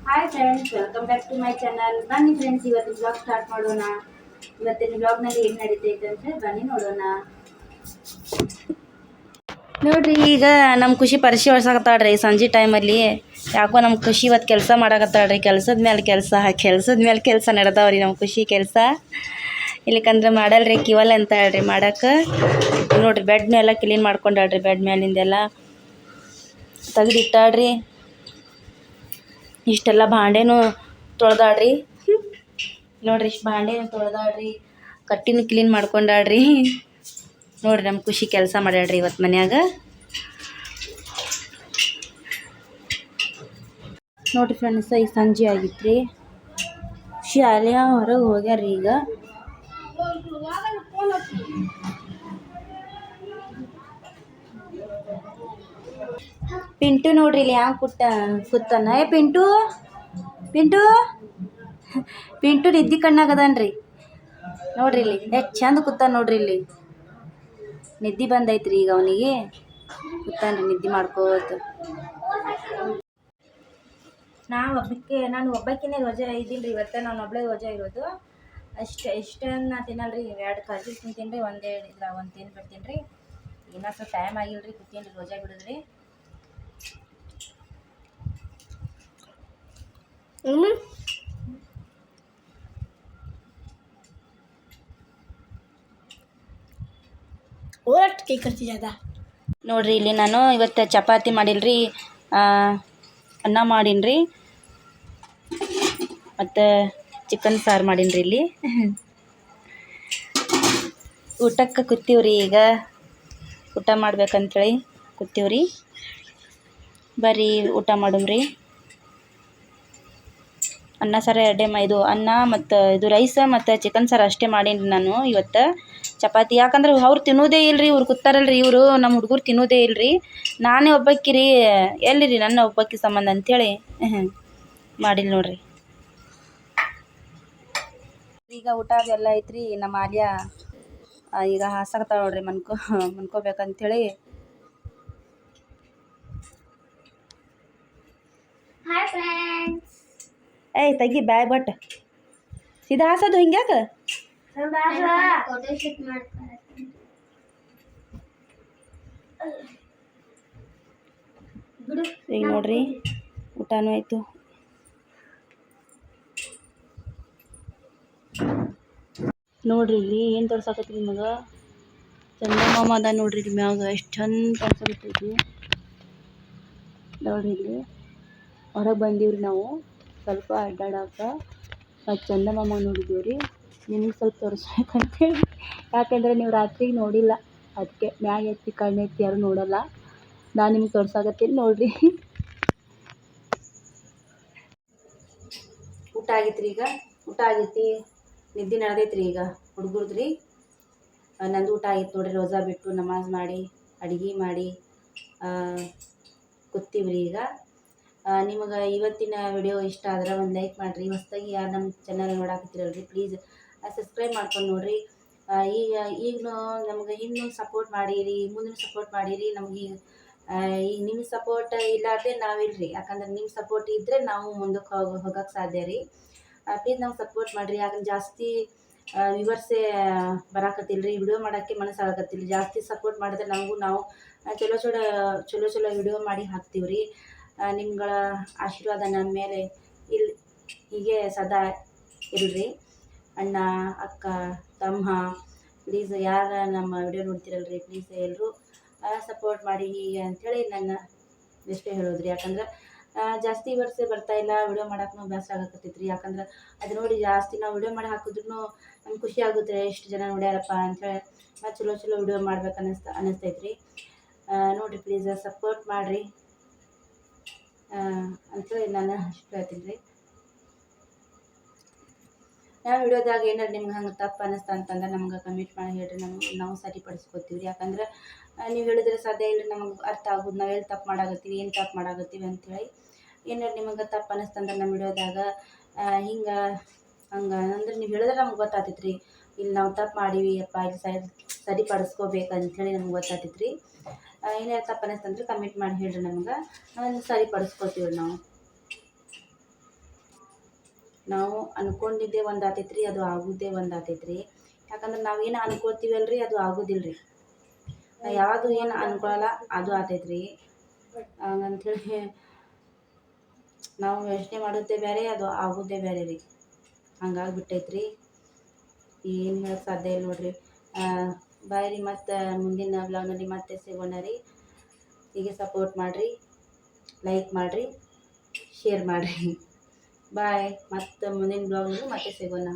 Hi friends, welcome back to my channel. ಬನ್ನಿ friends, ಇವತ್ತಿನ blog start ಮಾಡೋಣ. ಇವತ್ತಿನ ಬ್ಲಾಗ್ನಲ್ಲಿ ಏನು ನಡೀತೈತೆ ಅಂದರೆ ಬನ್ನಿ ನೋಡೋಣ. ನೋಡ್ರಿ, ಈಗ ನಮ್ಮ ಖುಷಿ ಪರಿಚಯ ಹೊಡ್ಸಕತ್ತಾಳ್ರಿ ಸಂಜೆ ಟೈಮಲ್ಲಿ. ಯಾಕೋ ನಮ್ಮ ಖುಷಿ ಇವತ್ತು ಕೆಲಸ ಮಾಡಕತ್ತಾಳ್ರಿ. ಕೆಲಸದ ಮೇಲೆ ಕೆಲಸ ನಡೆದಾವ್ರಿ ನಮ್ಮ ಖುಷಿ ಕೆಲಸ. ಇಲ್ಲಿಕಂದ್ರೆ ಮಾಡಲ್ರಿ ಕಿವಲ್ ಅಂತ ಹೇಳ್ರಿ ಮಾಡಕ್ಕೆ. ನೋಡ್ರಿ ಬೆಡ್ನೆಲ್ಲ ಕ್ಲೀನ್ ಮಾಡ್ಕೊಂಡಾಳ್ರಿ. ಬೆಡ್ ಮೇಲಿಂದೆಲ್ಲ ತೆಗೆದಿಟ್ಟಾಳ್ರಿ. ಇಷ್ಟೆಲ್ಲ ಭಾಂಡೆನೂ ತೊಳೆದಾಡ್ರಿ. ನೋಡ್ರಿ, ಇಷ್ಟು ಭಾಂಡೆನೂ ತೊಳೆದಾಡ್ರಿ. ಕಟ್ಟಿನೂ ಕ್ಲೀನ್ ಮಾಡ್ಕೊಂಡಾಡ್ರಿ. ನೋಡ್ರಿ ನಮ್ಮ ಖುಷಿ ಕೆಲಸ ಮಾಡ್ಯಾಡ್ರಿ ಇವತ್ತು ಮನ್ಯಾಗ. ನೋಡ್ರಿ ಫ್ರೆಂಡ್ಸ್, ಈಗ ಸಂಜೆ ಆಗಿತ್ತು ರೀ. ಖುಷಿ ಅಲ್ಲಿಯ ಹೊರಗೆ ಹೋಗ್ಯಾರ್ರಿ. ಈಗ ಪಿಂಟು ನೋಡ್ರಿ ಇಲ್ಲಿ ಯಾವ ಕೂತಾನ. ಪಿಂಟು ಪಿಂಟು ಪಿಂಟು ನಿದ್ದಿ ಕಣ್ಣಾಗದನ್ರಿ. ನೋಡ್ರಿ ಇಲ್ಲಿ ಎಷ್ಟು ಚಂದ ಕೂತಾನ ನೋಡ್ರಿ. ಇಲ್ಲಿ ನಿದ್ದಿ ಬಂದೈತ್ರಿ ಈಗ ಅವನಿಗೆ. ಕೂತಾನ್ರಿ ನಿದ್ದಿ ಮಾಡ್ಕೋತ. ನಾನು ಒಬ್ಬಾಕಿನೇ ರೋಜಾ ಇದ್ದೀನಿ ಇವತ್ತು. ನಾನು ಒಬ್ಬಳೇ ರೋಜಾ ಇರೋದು. ಇಷ್ಟೇನು ನಾ ತಿನ್ನಲ್ರಿ. 2 ಖರ್ಜೂರ ತಿಂತೀನಿ ರೀ, ಒಂದು ತಿಂದು ಬಿಡ್ತೀನಿ ರೀ. ಇನ್ನೂ ಸ್ವಲ್ಪ ಟೈಮ್ ಆಗಿಲ್ಲ ರೀ, ಕೂತೀನಿ ರೀ ರೋಜಾ ಬಿಡೋದ್ರಿ. ನೋಡ್ರಿ, ಇಲ್ಲಿ ನಾನು ಇವತ್ತು ಚಪಾತಿ ಮಾಡಿಲ್ರಿ, ಅನ್ನ ಮಾಡೀನಿ ಮತ್ತು ಚಿಕನ್ ಸಾರು ಮಾಡೀನಿ ಇಲ್ಲಿ. ಊಟಕ್ಕೆ ಕೂತೀವ್ರಿ. ಈಗ ಊಟ ಮಾಡ್ಬೇಕಂತೇಳಿ ಕೂತೀವ್ರಿ. ಬರ್ರಿ ಊಟ ಮಾಡಮ್ರಿ. ಅನ್ನ ಸಾರು ಇದು ಅನ್ನ ಮತ್ತು ಇದು ರೈಸ್ ಮತ್ತು ಚಿಕನ್ ಸಾರು ಅಷ್ಟೇ ಮಾಡೀನಿ ನಾನು ಇವತ್ತು. ಚಪಾತಿ ಯಾಕಂದ್ರೆ ಅವ್ರು ತಿನ್ನೋದೇ ಇಲ್ಲರಿ. ಇವ್ರು ಕೂತಾರಲ್ರಿ, ಇವರು ನಮ್ಮ ಹುಡುಗರು ತಿನ್ನೋದೇ ಇಲ್ಲರಿ. ನಾನೇ ಒಬ್ಬಾಕಿರಿ, ಎಲ್ಲಿರಿ ನನ್ನ ಒಬ್ಬಾಕಿ ಸಂಬಂಧ ಅಂಥೇಳಿ ಮಾಡಿಲ್ಲ ನೋಡ್ರಿ. ಈಗ ಊಟ ಅದೆಲ್ಲ ಐತ್ರಿ. ನಮ್ಮ ಆಲಿಯಾ ಈಗ ಹಾಸಾಕತ್ತಾಳ ನೋಡ್ರಿ, ಮನ್ಕೋಬೇಕಂತೇಳಿ. ಏಯ್ ತೆಗಿ ಬ್ಯಾಗ್ ಬಟ್ ಸೀದಾ ಹಾಸೋದು ಹಿಂಗ್ಯಾಕ? ಈಗ ನೋಡ್ರಿ ಊಟನೂ ಆಯ್ತು. ನೋಡ್ರಿ ಇಲ್ಲಿ ಏನು ತೋರ್ಸಾಕತ್ರಿ ನಿಮಗೆ? ಚಂದಮಾಮ ಅದ ನೋಡ್ರಿ ಇಲ್ಲಿ ಮ್ಯಾಗ. ಎಷ್ಟು ಚಂದ ಕಾಣಿಸಾಕತ್ತೈತಿ ನೋಡ್ರಿ. ಇಲ್ಲಿ ಹೊರಗೆ ಬಂದೀವ್ರಿ ನಾವು ಸ್ವಲ್ಪ ಅಡ್ಡಾಡಕ. ಚಂದಮಾಮ ನೋಡಿದ್ದೀವ್ರಿ. ನಿಮ್ಗೆ ಸ್ವಲ್ಪ ತೋರಿಸ್ಬೇಕಂತೇಳಿ. ಯಾಕೆಂದರೆ ನೀವು ರಾತ್ರಿಗೆ ನೋಡಿಲ್ಲ, ಅದಕ್ಕೆ ಮ್ಯಾಗ ಎತ್ತಿ ಕಣ್ಣೆತ್ತಿ ಯಾರು ನೋಡಲ್ಲ. ನಾನು ನಿಮ್ಗೆ ತೋರ್ಸಾಕತ್ತೀನಿ ನೋಡ್ರಿ. ಊಟ ಆಗೈತ್ರಿ. ಈಗ ಊಟ ಆಗೈತಿ, ನಿದ್ದೆ ನಡೆದೈತ್ರಿ ಈಗ ಹುಡುಗರ್ದ್ರಿ. ನಂದು ಊಟ ಆಗಿತ್ತು ನೋಡ್ರಿ. ರೋಜಾ ಬಿಟ್ಟು ನಮಾಜ್ ಮಾಡಿ ಅಡುಗೆ ಮಾಡಿ ಕೂತೀವ್ರಿ ಈಗ. ನಿಮಗೆ ಇವತ್ತಿನ ವಿಡಿಯೋ ಇಷ್ಟ ಆದ್ರೆ ಒಂದು ಲೈಕ್ ಮಾಡಿರಿ. ಹೊಸದಾಗಿ ಯಾರು ನಮ್ಮ ಚಾನಲ್ ನೋಡಾಕತ್ತೀರಲ್ರಿ, ಪ್ಲೀಸ್ ಸಬ್ಸ್ಕ್ರೈಬ್ ಮಾಡ್ಕೊಂಡು ನೋಡಿರಿ. ಈಗ ನಮ್ಗೆ ಇನ್ನೂ ಸಪೋರ್ಟ್ ಮಾಡಿರಿ, ಮುಂದೆ ಸಪೋರ್ಟ್ ಮಾಡಿರಿ. ನಮ್ಗೆ ಈಗ ನಿಮ್ಮ ಸಪೋರ್ಟ್ ಇಲ್ಲಾರ್ದೆ ನಾವಿಲ್ರಿ. ಯಾಕಂದ್ರೆ ನಿಮ್ಮ ಸಪೋರ್ಟ್ ಇದ್ದರೆ ನಾವು ಮುಂದಕ್ಕೆ ಹೋಗೋಕ್ಕೆ ಸಾಧ್ಯ ರೀ. ಪ್ಲೀಸ್ ನಮ್ಗೆ ಸಪೋರ್ಟ್ ಮಾಡಿರಿ. ಯಾಕಂದ್ರೆ ಜಾಸ್ತಿ ವ್ಯೂವರ್ಸೇ ಬರಾಕತ್ತಿಲ್ಲ ರೀ. ವಿಡಿಯೋ ಮಾಡೋಕ್ಕೆ ಮನಸ್ಸಾಗತ್ತಿಲ್ಲ. ಜಾಸ್ತಿ ಸಪೋರ್ಟ್ ಮಾಡಿದ್ರೆ ನಾವು ಚಲೋ ವಿಡಿಯೋ ಮಾಡಿ ಹಾಕ್ತೀವಿ ರೀ. ನಿಮ್ಗಳ ಆಶೀರ್ವಾದ ನಮ್ಮ ಮೇಲೆ ಹೀಗೆ ಸದಾ ಇರಲಿ. ಅಣ್ಣ, ಅಕ್ಕ, ತಮ್ಮ, ಪ್ಲೀಸ್ ಯಾರು ನಮ್ಮ ವಿಡಿಯೋ ನೋಡ್ತಿರಲ್ರಿ, ಪ್ಲೀಸ್ ಎಲ್ಲರೂ ಸಪೋರ್ಟ್ ಮಾಡಿ ಹೀಗೆ ಅಂಥೇಳಿ ನನ್ನ ಎಷ್ಟೇ ಹೇಳೋದ್ರಿ. ಯಾಕಂದ್ರೆ ಜಾಸ್ತಿ ವರ್ಷ ಬರ್ತಾಯಿಲ್ಲ, ವಿಡಿಯೋ ಮಾಡೋಕ್ಕೂ ಬೇಸರ ಆಗಕತ್ತೈತ್ರಿ. ಯಾಕಂದ್ರೆ ಅದು ನೋಡಿ ಜಾಸ್ತಿ ನಾವು ವಿಡಿಯೋ ಮಾಡಿ ಹಾಕಿದ್ರು ನಮ್ಗೆ ಖುಷಿ ಆಗುತ್ತೆ. ಎಷ್ಟು ಜನ ನೋಡ್ಯಾರಪ್ಪ ಅಂಥೇಳಿ ಚಲೋ ವಿಡಿಯೋ ಮಾಡ್ಬೇಕು ಅನ್ನಿಸ್ತೈತ್ರಿ. ನೋಡಿರಿ, ಪ್ಲೀಸ್ ಸಪೋರ್ಟ್ ಮಾಡಿರಿ ಅಂಥೇಳಿ ನಾನು ಅಷ್ಟು ಹೇಳ್ತೀನಿ ರೀ. ನಾವು ವಿಡಿಯೋದಾಗ ಏನಾರು ನಿಮ್ಗೆ ಹಂಗೆ ತಪ್ಪು ಅನ್ನಿಸ್ತಾ ಅಂತಂದ್ರೆ ನಮ್ಗೆ ಕಮೆಂಟ್ ಮಾಡಿ ಹೇಳ್ರಿ. ನಾವು ಸರಿಪಡಿಸ್ಕೊತೀವಿ ರೀ. ಯಾಕಂದ್ರೆ ನೀವು ಹೇಳಿದ್ರೆ ಸಾಧ್ಯ ಇಲ್ಲ ನಮಗೆ ಅರ್ಥ ಆಗೋದು. ನಾವು ಎಲ್ಲಿ ತಪ್ಪು ಮಾಡಾಕತ್ತೀವಿ, ಏನು ತಪ್ಪು ಮಾಡಾಕತ್ತೀವಿ ಅಂಥೇಳಿ. ಏನಾರು ನಿಮಗೆ ತಪ್ಪು ಅನ್ನಿಸ್ತಂದ್ರೆ ನಮ್ಮ ವಿಡಿಯೋದಾಗ ಹಿಂಗೆ ಹಂಗೆ ಅಂದ್ರೆ ನೀವು ಹೇಳಿದ್ರೆ ನಮ್ಗೆ ಗೊತ್ತಾಗ್ತೈತೆ ರೀ. ಇಲ್ಲಿ ನಾವು ತಪ್ಪು ಮಾಡೀವಿ ಅಪ್ಪ, ಇಲ್ಲಿ ಸರಿಪಡಿಸ್ಕೋಬೇಕಂಥೇಳಿ ನಮ್ಗೆ ಗೊತ್ತಾಗ್ತೈತೆ ರೀ. ಏನಾರು ತಪ್ಪು ಅನ್ನಿಸ್ತಂದ್ರೆ ಕಮೆಂಟ್ ಮಾಡಿ ಹೇಳ್ರಿ. ನಮ್ಗೆ ನಾವು ಸರಿಪಡಿಸ್ಕೋತೀವಿ ನಾವು. ನಾವು ಅಂದ್ಕೊಂಡಿದ್ದೇ ಒಂದು ಆತೈತೆ ರೀ, ಅದು ಆಗೋದೇ ಒಂದು ಆತೈತೆ ರೀ. ಯಾಕಂದ್ರೆ ನಾವೇನು ಅನ್ಕೋತೀವಲ್ಲ ರೀ ಅದು ಆಗೋದಿಲ್ಲ ರೀ. ಯಾವುದು ಏನು ಅನ್ಕೊಳ್ಳಲ್ಲ ಅದು ಆತೈತೆ ರೀ. ಹಂಗಂಥೇಳಿ ನಾವು ಯೋಚನೆ ಮಾಡೋದೇ ಬೇರೆ, ಅದು ಆಗೋದೇ ಬೇರೆ ರೀ. ಹಂಗಾಗಿಬಿಟ್ಟೈತೆ ರೀ. ಏನು ಹೇಳಕ್ಕೆ ಸಾಧ್ಯ ಇಲ್ಲ ನೋಡಿರಿ. ಬಾಯ್ ರೀ, ಮತ್ತು ಮುಂದಿನ ವ್ಲಾಗ್ನಲ್ಲಿ ಮತ್ತೆ ಸಿಗೋಣ ರೀ. ಹೀಗೆ ಸಪೋರ್ಟ್ ಮಾಡಿರಿ, ಲೈಕ್ ಮಾಡಿರಿ, ಶೇರ್ ಮಾಡಿರಿ. ಬಾಯ್. ಮತ್ತು ಮುಂದಿನ ಬ್ಲಾಗ್ನಲ್ಲಿ ಮತ್ತೆ ಸಿಗೋಣ.